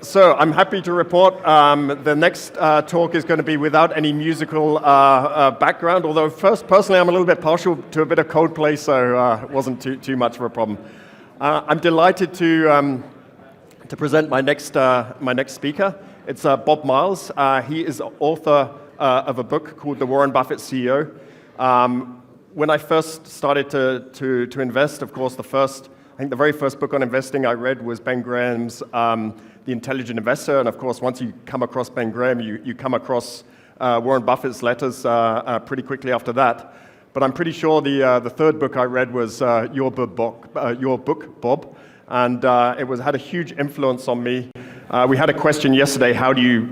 So I'm happy to report the next talk is going to be without any musical background, although personally I'm a little bit partial to a bit of Coldplay, so it wasn't too much of a problem. I'm delighted to present my next speaker. It's Bob Miles. He is author of a book called The Warren Buffett CEO. When I first started to invest, of course, I think the very first book on investing I read was Ben Graham's The Intelligent Investor, and of course, once you come across Ben Graham, you come across Warren Buffett's letters pretty quickly after that. But I'm pretty sure the third book I read was your book, Bob, and it had a huge influence on me. We had a question yesterday: how do you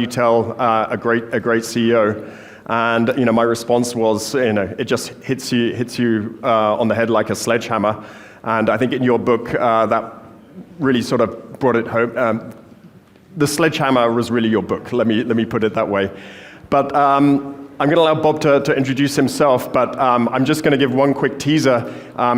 tell a great CEO? And my response was, it just hits you on the head like a sledgehammer. And I think in your book that really sort of brought it home. The sledgehammer was really your book. Let me put it that way. But I'm going to allow Bob to introduce himself. But I'm just going to give one quick teaser.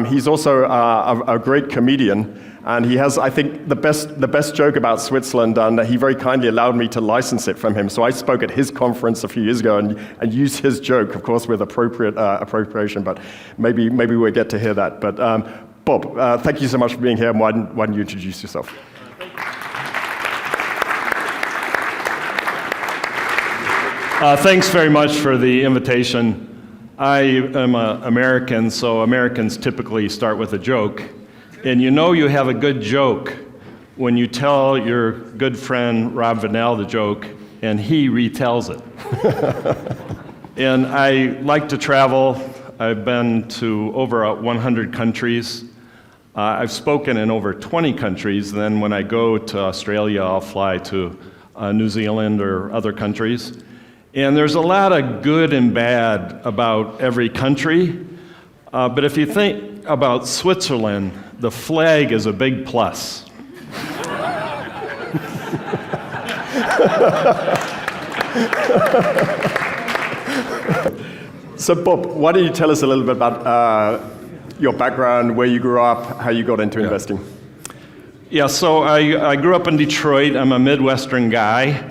He's also a great comedian. And he has, I think, the best joke about Switzerland, and he very kindly allowed me to license it from him. So I spoke at his conference a few years ago and used his joke, of course, with appropriation. But maybe we'll get to hear that. But Bob, thank you so much for being here. Why don't you introduce yourself? Thanks very much for the invitation. I am an American, so Americans typically start with a joke. And you have a good joke when you tell your good friend Rob Vanell the joke and he retells it. And I like to travel. I've been to over 100 countries. I've spoken in over 20 countries. Then when I go to Australia, I'll fly to New Zealand or other countries. And there's a lot of good and bad about every country. But if you think about Switzerland, the flag is a big plus. So Bob, why don't you tell us a little bit about your background, where you grew up, how you got into investing? Yeah, so I grew up in Detroit. I'm a Midwestern guy,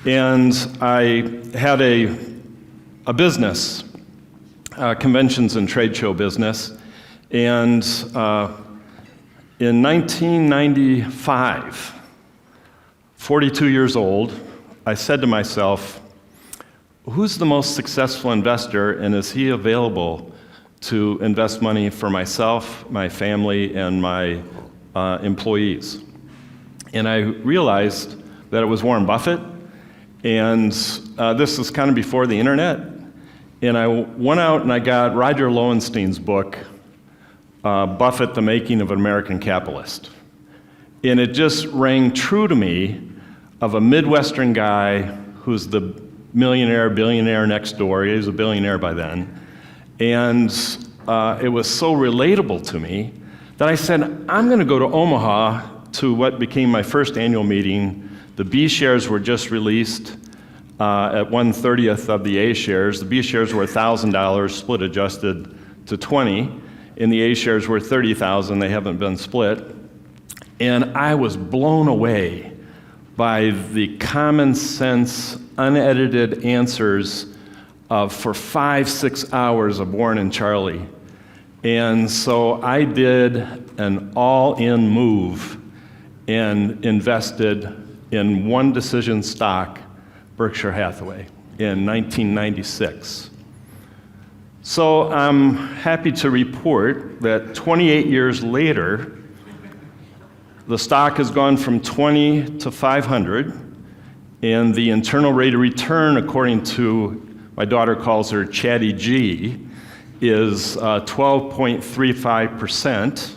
and I had a business, conventions and trade show business, and in 1995, 42 years old, I said to myself, who's the most successful investor, and is he available to invest money for myself, my family, and my employees? And I realized that it was Warren Buffett, and this was kind of before the internet, and I went out and I got Roger Lowenstein's book, Buffett, The Making of an American Capitalist. And it just rang true to me of a Midwestern guy who's the millionaire, billionaire next door. He was a billionaire by then. And it was so relatable to me that I said, I'm going to go to Omaha to what became my first annual meeting. The B shares were just released at 1/30th of the A shares. The B shares were $1,000, split adjusted to 20. And the A shares were 30,000, they haven't been split. And I was blown away by the common sense, unedited answers for 5-6 hours of Warren and Charlie. And so I did an all-in move and invested in one decision stock, Berkshire Hathaway, in 1996. So I'm happy to report that 28 years later, the stock has gone from 20 to 500, and the internal rate of return, according to, my daughter calls her Chatty G, is 12.35%,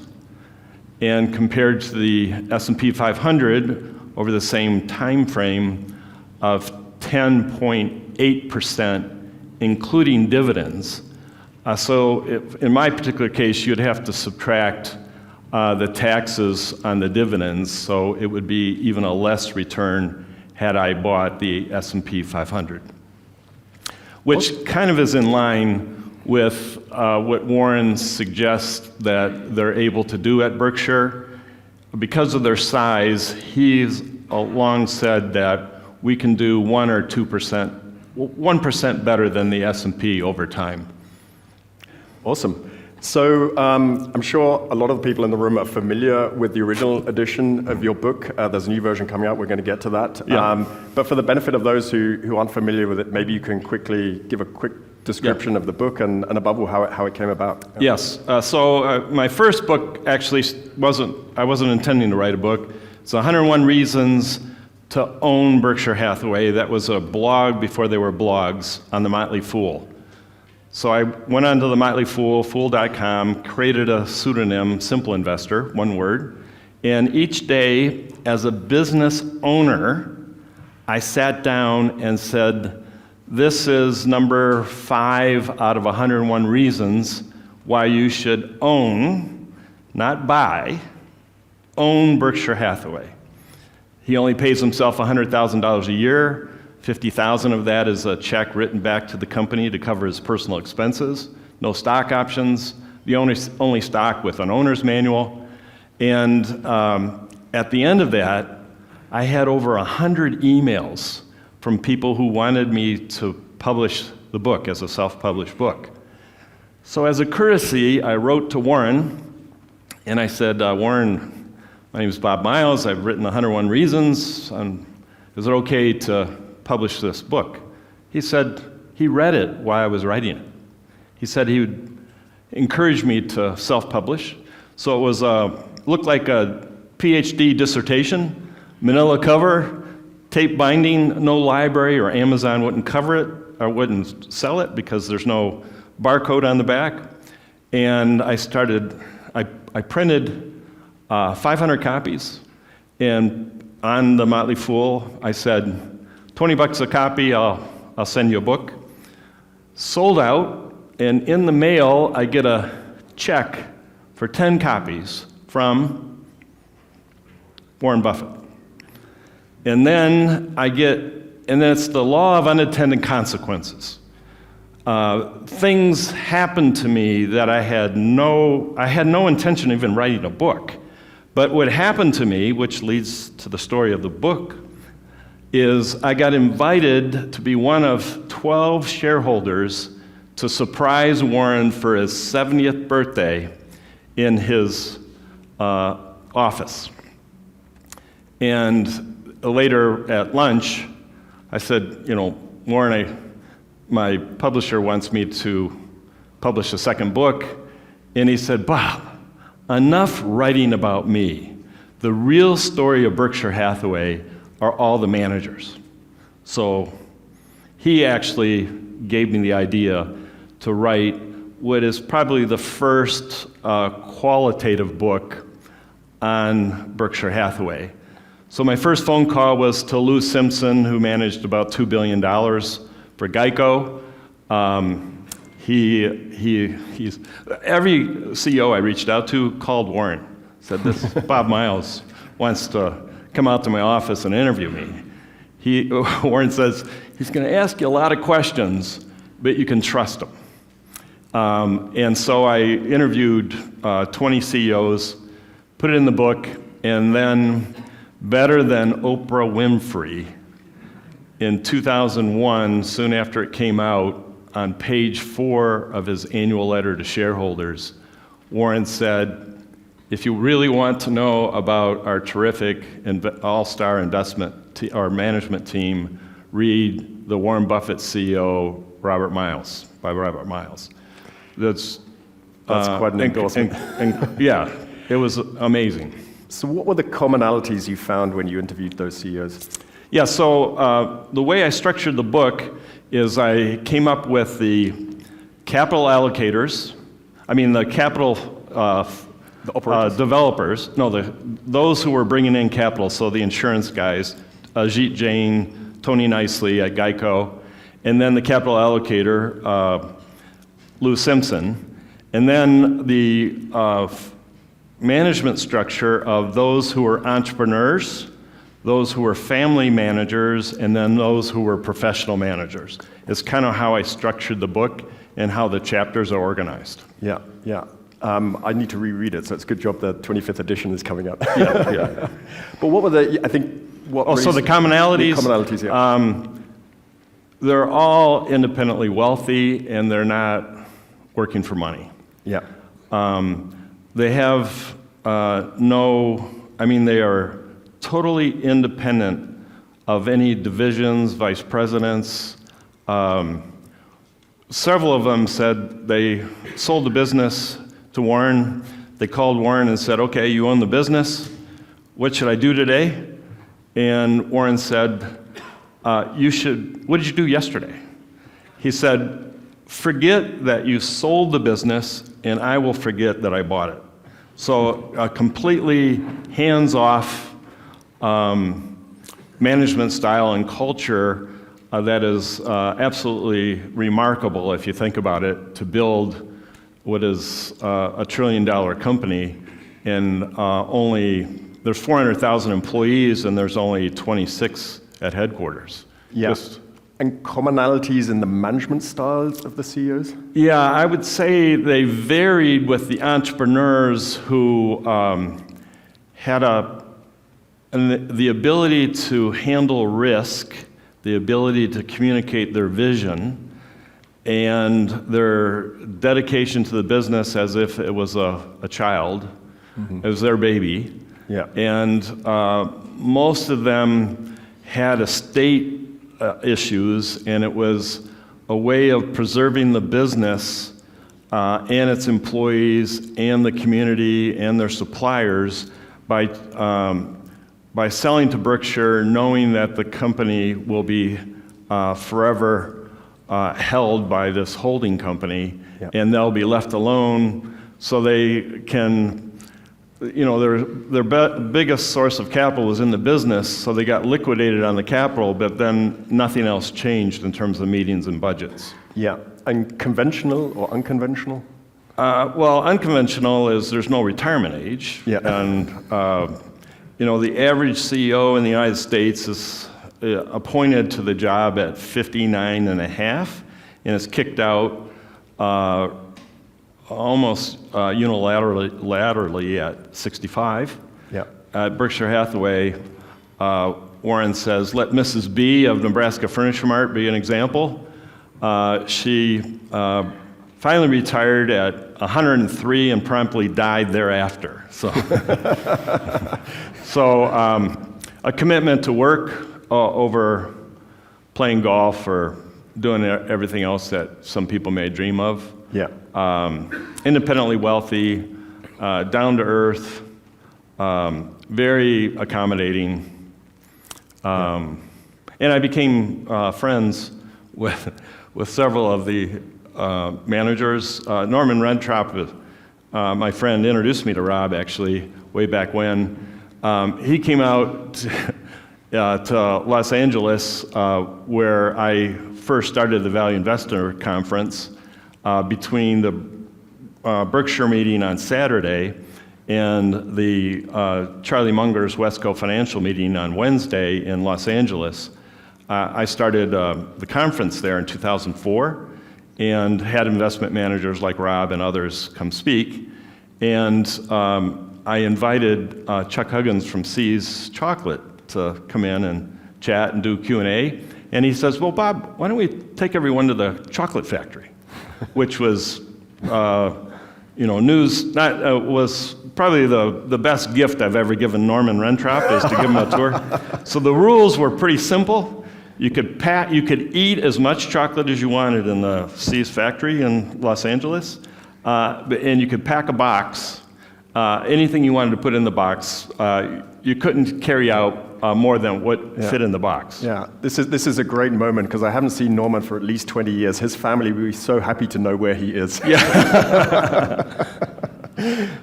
and compared to the S&P 500 over the same time frame of 10.8%, including dividends. So in my particular case, you'd have to subtract the taxes on the dividends, so it would be even a less return had I bought the S&P 500, which kind of is in line with what Warren suggests that they're able to do at Berkshire. because of their size, he's long said that we can do 1 or 2%, 1% better than the S&P over time. Awesome. So I'm sure a lot of the people in the room are familiar with the original edition of your book. There's a new version coming out. We're going to get to that. Yeah. But for the benefit of those who aren't familiar with it, maybe you can quickly give a quick description of the book and above all, how it came about. Yes. So my first book actually I wasn't intending to write a book. It's 101 Reasons to Own Berkshire Hathaway. That was a blog before they were blogs on the Motley Fool. So I went onto the Motley Fool, fool.com, created a pseudonym, Simple Investor, one word, and each day as a business owner, I sat down and said, this is number 5 out of 101 reasons why you should own, not buy, own Berkshire Hathaway. He only pays himself $100,000 a year. 50,000 of that is a check written back to the company to cover his personal expenses. No stock options. The only stock with an owner's manual. And at the end of that, I had over 100 emails from people who wanted me to publish the book as a self-published book. So as a courtesy, I wrote to Warren, and I said, Warren, my name is Bob Miles. I've written 101 Reasons. Is it okay to publish this book? He said he read it while I was writing it. He said he would encourage me to self-publish. So it was looked like a PhD dissertation, manila cover, tape binding, no library or Amazon wouldn't cover it or wouldn't sell it because there's no barcode on the back. And I printed 500 copies, and on the Motley Fool, I said, $20 a copy, I'll send you a book. Sold out, and in the mail, I get a check for 10 copies from Warren Buffett. And then it's the law of unintended consequences. Things happened to me that I had no intention of even writing a book. But what happened to me, which leads to the story of the book, is I got invited to be one of 12 shareholders to surprise Warren for his 70th birthday in his office. And later at lunch, I said, Warren, my publisher wants me to publish a second book. And he said, Bob, enough writing about me. The real story of Berkshire Hathaway are all the managers. So he actually gave me the idea to write what is probably the first qualitative book on Berkshire Hathaway. So my first phone call was to Lou Simpson, who managed about $2 billion for Geico. He's every CEO I reached out to called Warren, said this Bob Miles wants to come out to my office and interview me. Warren says he's going to ask you a lot of questions, but you can trust him. And so I interviewed 20 CEOs, put it in the book, and then better than Oprah Winfrey, in 2001, soon after it came out, on page 4 of his annual letter to shareholders, Warren said, if you really want to know about our terrific all-star our management team, read the Warren Buffett CEO, Robert Miles, by Robert Miles. That's quite an endorsement. Yeah, it was amazing. So what were the commonalities you found when you interviewed those CEOs? Yeah, so the way I structured the book is I came up with the capital allocators, the capital developers, those who were bringing in capital, so the insurance guys, Ajit Jain, Tony Nicely at Geico, and then the capital allocator, Lou Simpson, and then the management structure of those who were entrepreneurs, those who were family managers, and then those who were professional managers. It's kind of how I structured the book and how the chapters are organized. Yeah. I need to reread it, so it's a good job the 25th edition is coming out. Yeah. But what were So the commonalities. The commonalities, yeah. They're all independently wealthy, and they're not working for money. Yeah. They have they are totally independent of any divisions, vice presidents. Several of them said they sold the business to Warren. They called Warren and said, okay, you own the business. What should I do today? And Warren said, what did you do yesterday? He said, forget that you sold the business, and I will forget that I bought it. So a completely hands-off management style and culture that is absolutely remarkable, if you think about it, to build what is a $1 trillion company, and there's 400,000 employees, and there's only 26 at headquarters. Yeah. And commonalities in the management styles of the CEOs? Yeah, I would say they varied with the entrepreneurs who had the ability to handle risk, the ability to communicate their vision, and their dedication to the business as if it was a child. Mm-hmm. It was their baby. Yeah. And most of them had estate issues, and it was a way of preserving the business and its employees and the community and their suppliers by selling to Berkshire, knowing that the company will be forever held by this holding company, yeah. And they'll be left alone so they can. Their biggest source of capital was in the business, so they got liquidated on the capital, but then nothing else changed in terms of meetings and budgets. Yeah, and conventional or unconventional? Unconventional is there's no retirement age. Yeah. And, the average CEO in the United States is appointed to the job at 59 and a half, and is kicked out almost unilaterally at 65. Yeah. At Berkshire Hathaway, Warren says, let Mrs. B of Nebraska Furniture Mart be an example. She finally retired at 103 and promptly died thereafter. So, a commitment to work over playing golf or doing everything else that some people may dream of. Yeah. Independently wealthy, down to earth, very accommodating. And I became friends with several of the managers. Norman Rentrop, my friend, introduced me to Rob actually way back when. He came out to Los Angeles where I first started the Value Investor Conference. Between the Berkshire meeting on Saturday and the Charlie Munger's Westco Financial meeting on Wednesday in Los Angeles, I started the conference there in 2004 and had investment managers like Rob and others come speak. And I invited Chuck Huggins from See's Chocolate to come in and chat and do Q&A. And he says, well, Bob, why don't we take everyone to the chocolate factory? Which was, news. Was probably the best gift I've ever given Norman Rentrop is to give him a tour. So the rules were pretty simple. You could eat as much chocolate as you wanted in the See's factory in Los Angeles, and you could pack a box. Anything you wanted to put in the box, you couldn't carry out more than what fit in the box. Yeah, this is a great moment because I haven't seen Norman for at least 20 years. His family will be so happy to know where he is. Yeah.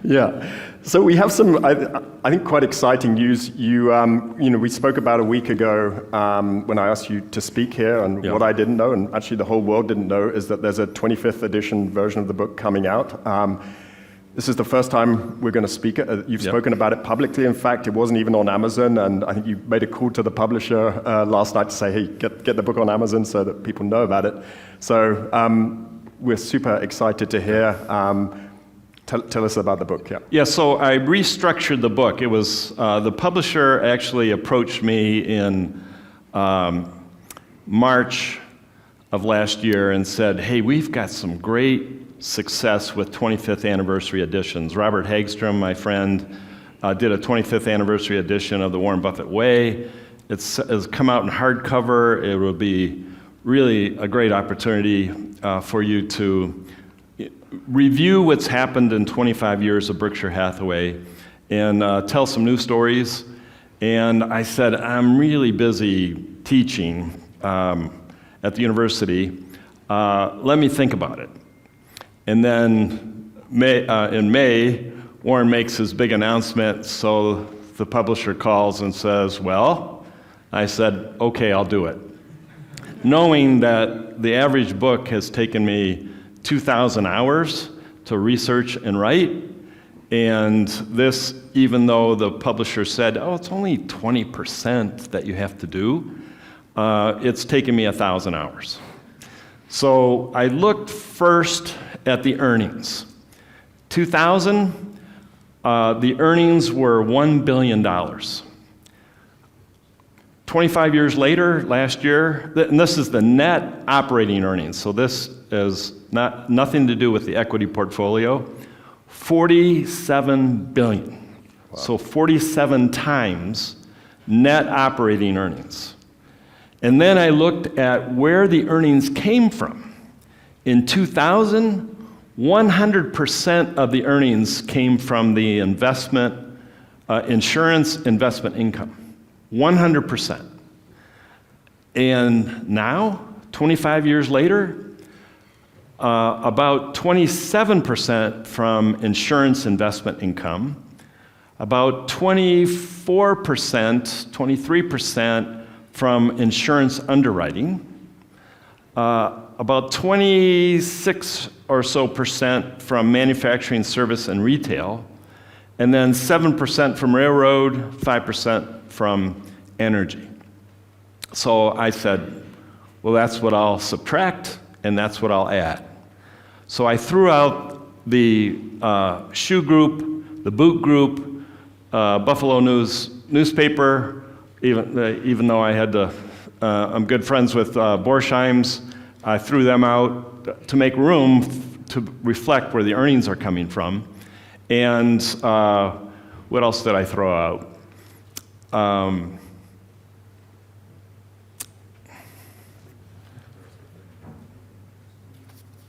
Yeah. So we have some, I think, quite exciting news. We spoke about a week ago when I asked you to speak here, and what I didn't know, and actually the whole world didn't know, is that there's a 25th edition version of the book coming out. This is the first time we're going to speak it. You've spoken about it publicly. In fact, it wasn't even on Amazon, and I think you made a call to the publisher last night to say, hey, get the book on Amazon so that people know about it. So we're super excited to hear Tell us about the book, yeah. Yeah, so I restructured the book. It was, the publisher actually approached me in March of last year and said, hey, we've got some great success with 25th anniversary editions. Robert Hagstrom, my friend, did a 25th anniversary edition of The Warren Buffett Way. It's come out in hardcover. It will be really a great opportunity for you to review what's happened in 25 years of Berkshire Hathaway and tell some new stories. And I said, I'm really busy teaching at the university. Let me think about it. And then in May, Warren makes his big announcement, so the publisher calls and says, well, I said, okay, I'll do it. Knowing that the average book has taken me 2,000 hours to research and write, and this, even though the publisher said, oh, it's only 20% that you have to do, it's taken me 1,000 hours. So I looked first at the earnings. 2000, the earnings were $1 billion. 25 years later, last year, and this is the net operating earnings, so this is nothing to do with the equity portfolio, $47 billion. Wow. So 47 times net operating earnings. And then I looked at where the earnings came from. In 2000, 100% of the earnings came from the insurance investment income. 100%. And now, 25 years later, about 27% from insurance investment income, about 24%, 23% from insurance underwriting, about 26 or so percent from manufacturing, service, and retail, and then 7% from railroad, 5% from energy. So I said, well, that's what I'll subtract, and that's what I'll add. So I threw out the shoe group, the boot group, Buffalo News newspaper, even though I had to, I'm good friends with Borsheim's, I threw them out to make room to reflect where the earnings are coming from. And what else did I throw out?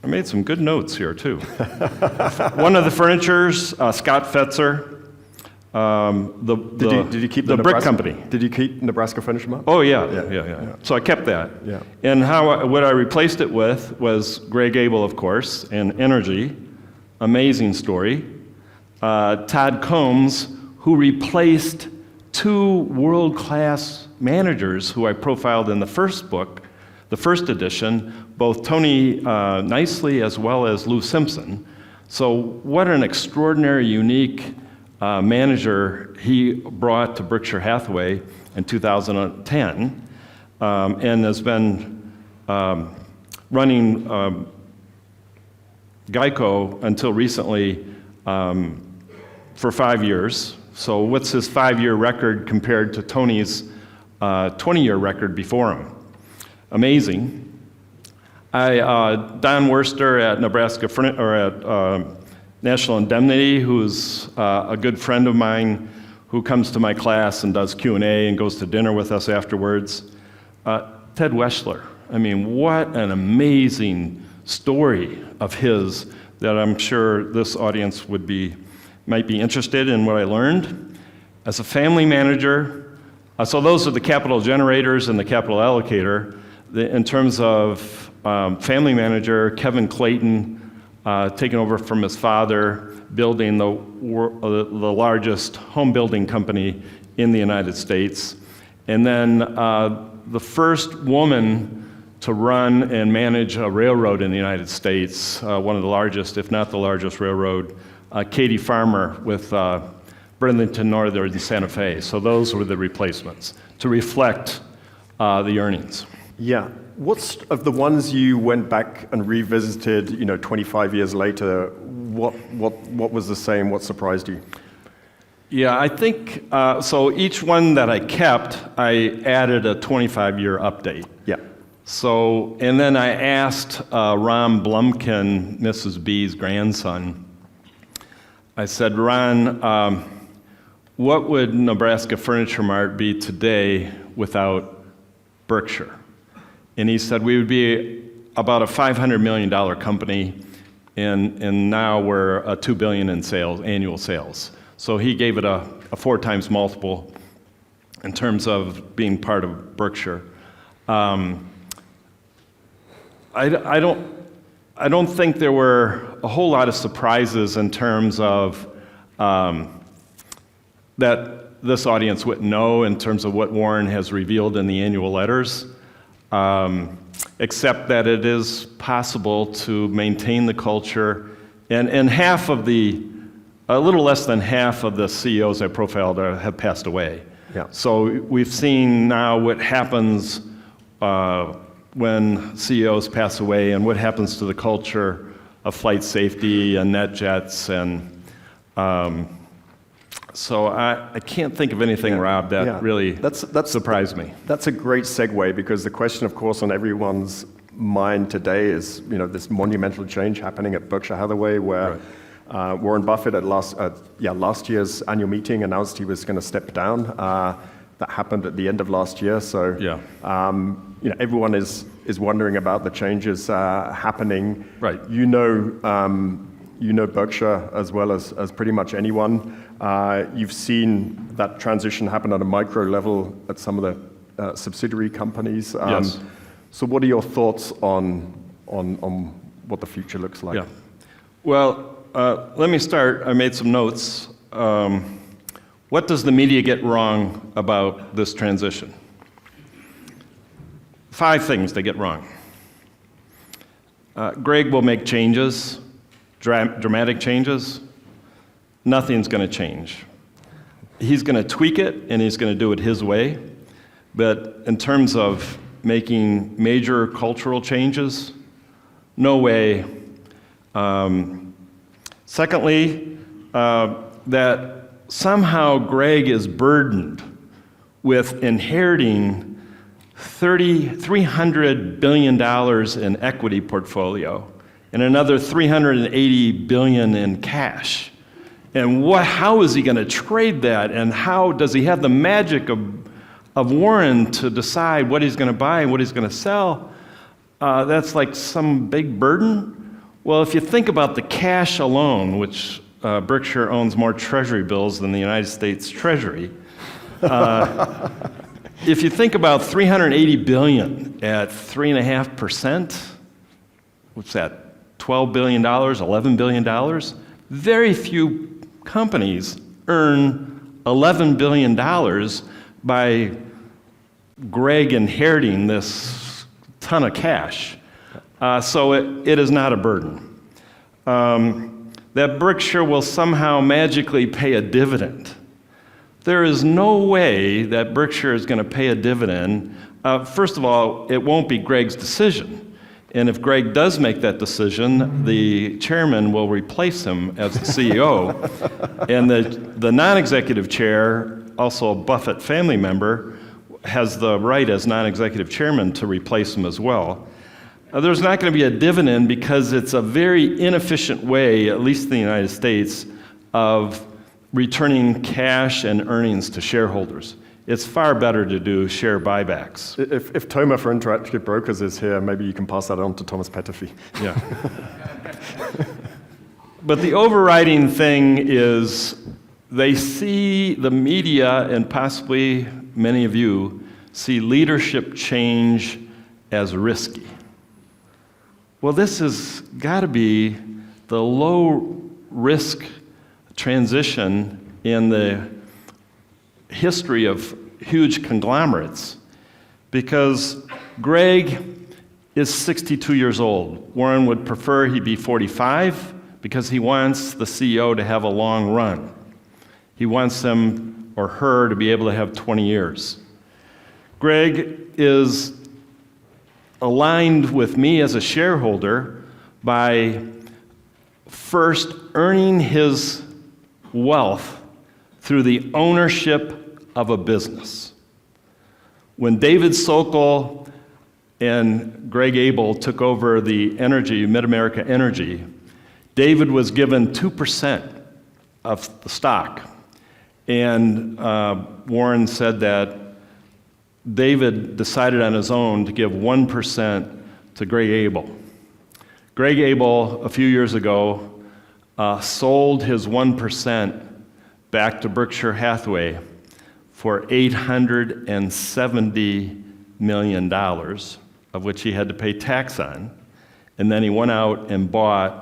I made some good notes here, too. One of the furnitures, Scott Fetzer. Did you keep the brick company? Did you keep Nebraska Furniture Mart? Oh, yeah. So I kept that. Yeah. And what I replaced it with was Greg Abel, of course, and energy. Amazing story. Todd Combs, who replaced two world-class managers who I profiled in the first book, the first edition, both Tony Nicely as well as Lou Simpson. So what an extraordinary, unique manager he brought to Berkshire Hathaway in 2010, and has been running Geico until recently for 5 years. So what's his 5-year record compared to Tony's 20-year record before him? Amazing. Don Worster at National Indemnity, who's a good friend of mine, who comes to my class and does Q&A and goes to dinner with us afterwards. Ted Weschler. I mean, what an amazing story of his that I'm sure this audience might be interested in what I learned. As a family manager, so those are the capital generators and the capital allocator. In terms of family manager, Kevin Clayton, taking over from his father, building the largest home building company in the United States. And then the first woman to run and manage a railroad in the United States, one of the largest, if not the largest railroad, Katie Farmer with Burlington Northern and Santa Fe. So those were the replacements to reflect the earnings. Yeah. What's of the ones you went back and revisited, 25 years later, What was the same? What surprised you? Yeah, I think, so each one that I kept, I added a 25-year update. Yeah. So, and then I asked Ron Blumkin, Mrs. B's grandson, I said, Ron, what would Nebraska Furniture Mart be today without Berkshire? And he said, we would be about a $500 million company, and now we're a $2 billion in sales, annual sales. So he gave it a 4 times multiple in terms of being part of Berkshire. I don't think there were a whole lot of surprises in terms of that this audience wouldn't know in terms of what Warren has revealed in the annual letters, except that it is possible to maintain the culture, and half of a little less than half of the CEOs I profiled have passed away. Yeah. So we've seen now what happens when CEOs pass away and what happens to the culture of flight safety and NetJets. And so I can't think of anything, Rob, that really surprised me. That's a great segue, because the question, of course, on everyone's mind today is, this monumental change happening at Berkshire Hathaway, where Warren Buffett at last year's annual meeting announced he was going to step down. That happened at the end of last year. So everyone is wondering about the changes happening. Right. You know Berkshire as well as pretty much anyone. You've seen that transition happen at a micro level at some of the subsidiary companies. Yes. So what are your thoughts on what the future looks like? Yeah. Well, let me start. I made some notes. What does the media get wrong about this transition? 5 things they get wrong. Greg will make changes, dramatic changes. Nothing's going to change. He's going to tweak it, and he's going to do it his way. But in terms of making major cultural changes, no way. Secondly, that somehow Greg is burdened with inheriting $300 billion in equity portfolio and another $380 billion in cash. And how is he going to trade that? And how does he have the magic of Warren to decide what he's going to buy and what he's going to sell? That's like some big burden. Well, if you think about the cash alone, which Berkshire owns more treasury bills than the United States Treasury. If you think about $380 billion at 3.5%, what's that, $12 billion, $11 billion? Very few companies earn $11 billion by Greg inheriting this ton of cash. So it is not a burden. That Berkshire will somehow magically pay a dividend. There is no way that Berkshire is going to pay a dividend. First of all, it won't be Greg's decision. And if Greg does make that decision, the chairman will replace him as the CEO. And the non-executive chair, also a Buffett family member, has the right as non-executive chairman to replace him as well. There's not going to be a dividend because it's a very inefficient way, at least in the United States, of returning cash and earnings to shareholders. It's far better to do share buybacks. If Toma for Interactive Brokers is here, maybe you can pass that on to Thomas Petterfy. Yeah. But the overriding thing is they see the media, and possibly many of you, see leadership change as risky. Well, this has got to be the low-risk transition in the history of huge conglomerates, because Greg is 62 years old. Warren would prefer he be 45 because he wants the CEO to have a long run. He wants him or her to be able to have 20 years. Greg is aligned with me as a shareholder by first earning his wealth through the ownership of a business. When David Sokol and Greg Abel took over the energy, Mid-America Energy, David was given 2% of the stock. And Warren said that David decided on his own to give 1% to Greg Abel. Greg Abel, a few years ago, sold his 1% back to Berkshire Hathaway for $870 million, of which he had to pay tax on. And then he went out and bought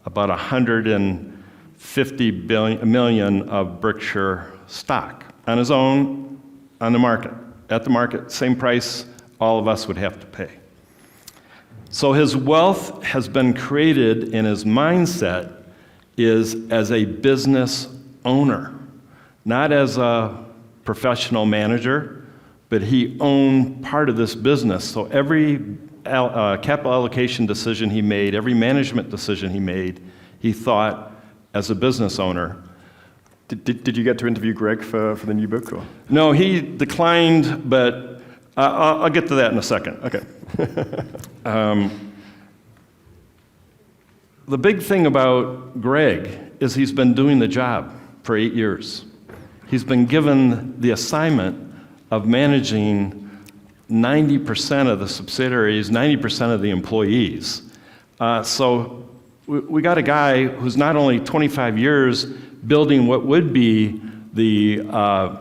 about $150 million of Berkshire stock on his own, on the market, at the market, same price all of us would have to pay. So his wealth has been created, and his mindset is as a business owner, not as a professional manager, but he owned part of this business. So every capital allocation decision he made, every management decision he made, he thought as a business owner. Did you get to interview Greg for the new book? Or? No, he declined, but I'll get to that in a second. Okay. The big thing about Greg is he's been doing the job for 8 years. He's been given the assignment of managing 90% of the subsidiaries, 90% of the employees. So we got a guy who's not only 25 years building what would be a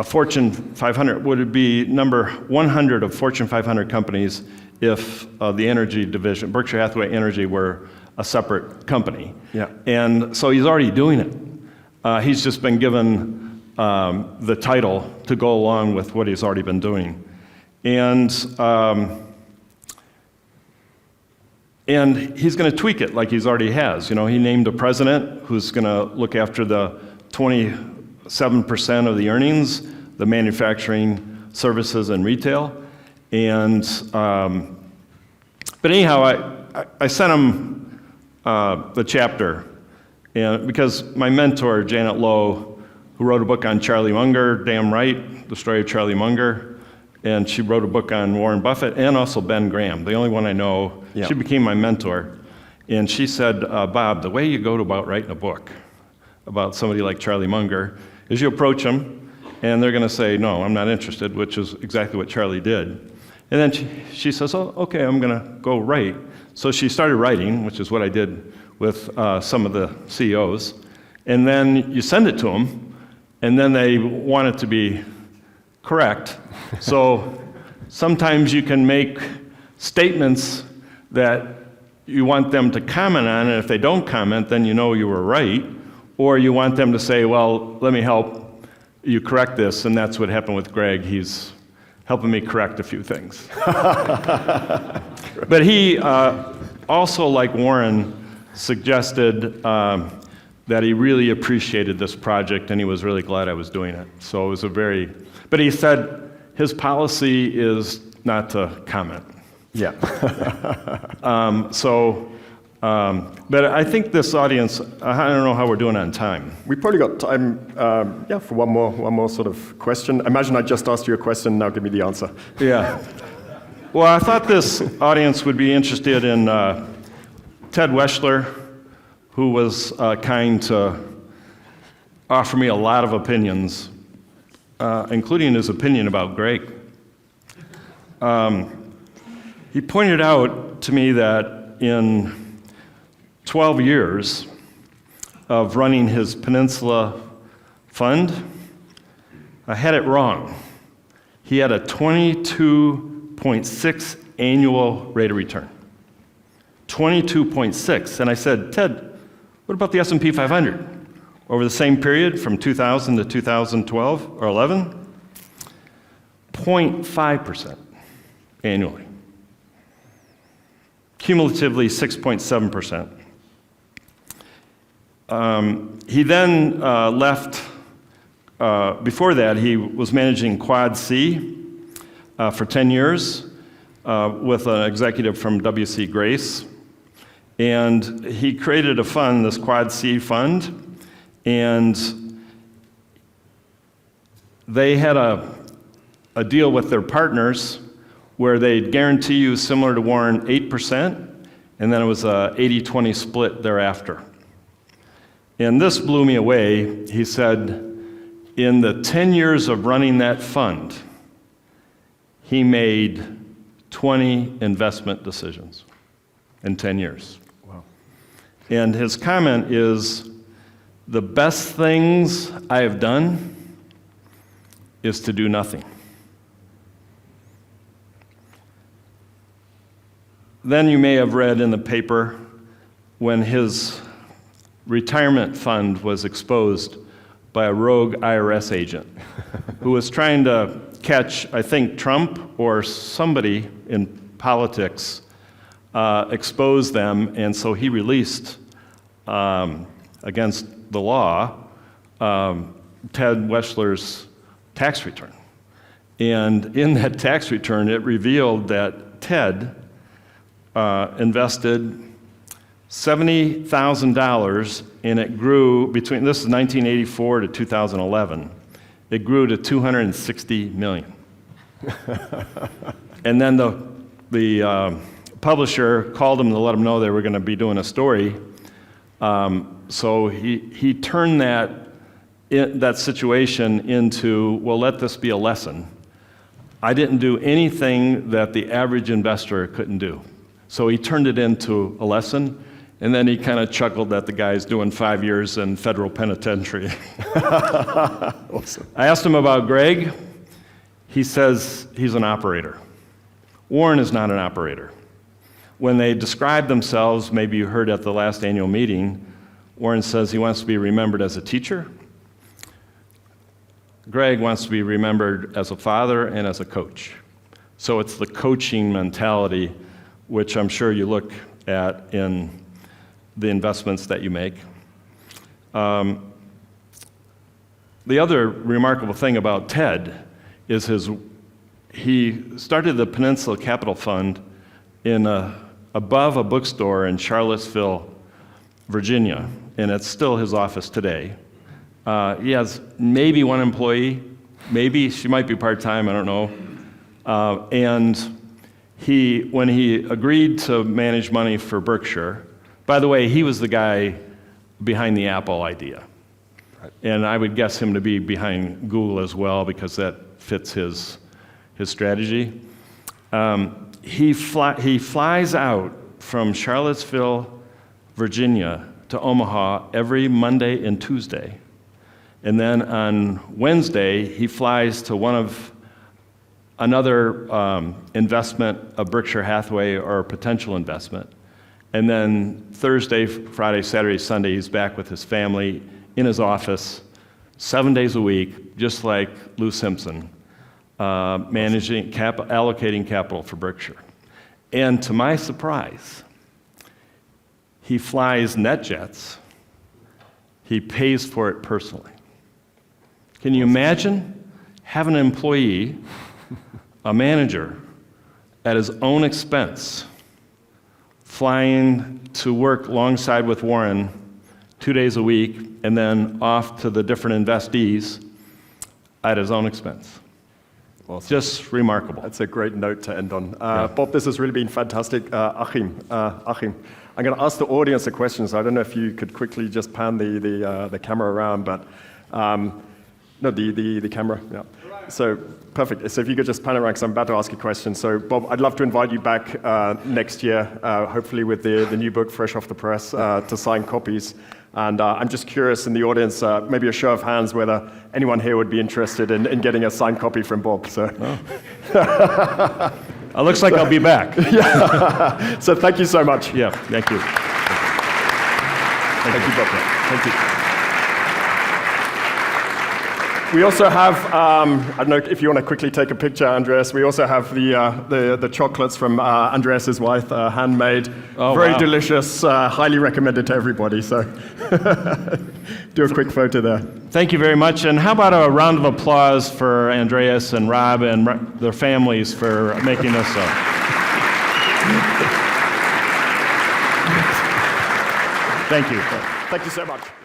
Fortune 500, would it be number 100 of Fortune 500 companies if the energy division, Berkshire Hathaway Energy, were a separate company. Yeah. And so he's already doing it. He's just been given the title to go along with what he's already been doing. And he's going to tweak it like he's already has. You know, he named a president who's going to look after the 27% of the earnings, the manufacturing, services, and retail. And but anyhow, I sent him the chapter, and because my mentor Janet Lowe, who wrote a book on Charlie Munger, damn right, the story of Charlie Munger, and she wrote a book on Warren Buffett and also Ben Graham, the only one I know. Yeah. She became my mentor, and she said, Bob, the way you go about writing a book about somebody like Charlie Munger is you approach them, and they're going to say, no, I'm not interested, which is exactly what Charlie did. And then she says, oh, okay, I'm going to go write. So she started writing, which is what I did with some of the CEOs. And then you send it to them, and then they want it to be correct. So sometimes you can make statements that you want them to comment on, and if they don't comment, then you know you were right. Or you want them to say, well, let me help you correct this, and that's what happened with Greg. He's helping me correct a few things. But he also, like Warren, suggested that he really appreciated this project, and he was really glad I was doing it. So it was but he said his policy is not to comment. Yeah. But I think this audience, I don't know how we're doing on time. We probably got time, for one more sort of question. Imagine I just asked you a question, now give me the answer. Yeah. Well, I thought this audience would be interested in Ted Weschler, who was kind to offer me a lot of opinions, including his opinion about Greg. He pointed out to me that in 12 years of running his Peninsula Fund, I had it wrong. He had a 22.6 annual rate of return. 22.6. And I said, Ted, what about the S&P 500? Over the same period from 2000 to 2012 or 11? 0.5% annually. Cumulatively 6.7%. He then left, before that, he was managing Quad C for 10 years with an executive from W.C. Grace. And he created a fund, this Quad C fund, and they had a deal with their partners where they'd guarantee you, similar to Warren, 8%, and then it was a 80-20 split thereafter. And this blew me away. He said, in the 10 years of running that fund, he made 20 investment decisions in 10 years. Wow. And his comment is, the best things I have done is to do nothing. Then you may have read in the paper when his retirement fund was exposed by a rogue IRS agent who was trying to catch, I think, Trump or somebody in politics, expose them, and so he released, against the law, Ted Weschler's tax return. And in that tax return, it revealed that Ted invested $70,000, and it grew between, this is 1984 to 2011, it grew to $260 million. And then the publisher called him to let him know they were going to be doing a story. So he turned that situation into, well, let this be a lesson. I didn't do anything that the average investor couldn't do. So he turned it into a lesson, and then he kind of chuckled that the guy's doing 5 years in federal penitentiary. Awesome. I asked him about Greg. He says he's an operator. Warren is not an operator. When they describe themselves, maybe you heard at the last annual meeting, Warren says he wants to be remembered as a teacher. Greg wants to be remembered as a father and as a coach. So it's the coaching mentality, which I'm sure you look at in the investments that you make. The other remarkable thing about Ted is he started the Peninsula Capital Fund above a bookstore in Charlottesville, Virginia, and it's still his office today. He has maybe one employee, maybe she might be part-time, I don't know. And when he agreed to manage money for Berkshire, by the way, he was the guy behind the Apple idea. Right. And I would guess him to be behind Google as well, because that fits his strategy. He flies out from Charlottesville, Virginia, to Omaha every Monday and Tuesday. And then on Wednesday, he flies to another investment, a Berkshire Hathaway or a potential investment. And then Thursday, Friday, Saturday, Sunday, he's back with his family in his office 7 days a week, just like Lou Simpson, allocating capital for Berkshire. And to my surprise, he flies NetJets. He pays for it personally. Can you imagine having an employee, a manager, at his own expense, flying to work alongside with Warren 2 days a week, and then off to the different investees at his own expense? Awesome. Just remarkable. That's a great note to end on. Bob, this has really been fantastic. Achim, I'm going to ask the audience a question, so I don't know if you could quickly just pan the camera around, but no, the camera, yeah. So, perfect. So if you could just pan around, because I'm about to ask a question. So, Bob, I'd love to invite you back next year, hopefully with the new book fresh off the press, to sign copies. And I'm just curious in the audience, maybe a show of hands, whether anyone here would be interested in getting a signed copy from Bob. So, It looks like I'll be back. Yeah. So thank you so much. Yeah, thank you. Thank you, Bob. Thank you. We also have, I don't know if you want to quickly take a picture, Andreas. We also have the chocolates from Andreas's wife, handmade. Oh, very wow. Delicious, highly recommended to everybody. So do a quick photo there. Thank you very much. And how about a round of applause for Andreas and Rob and their families for making this up. Thank you. Thank you so much.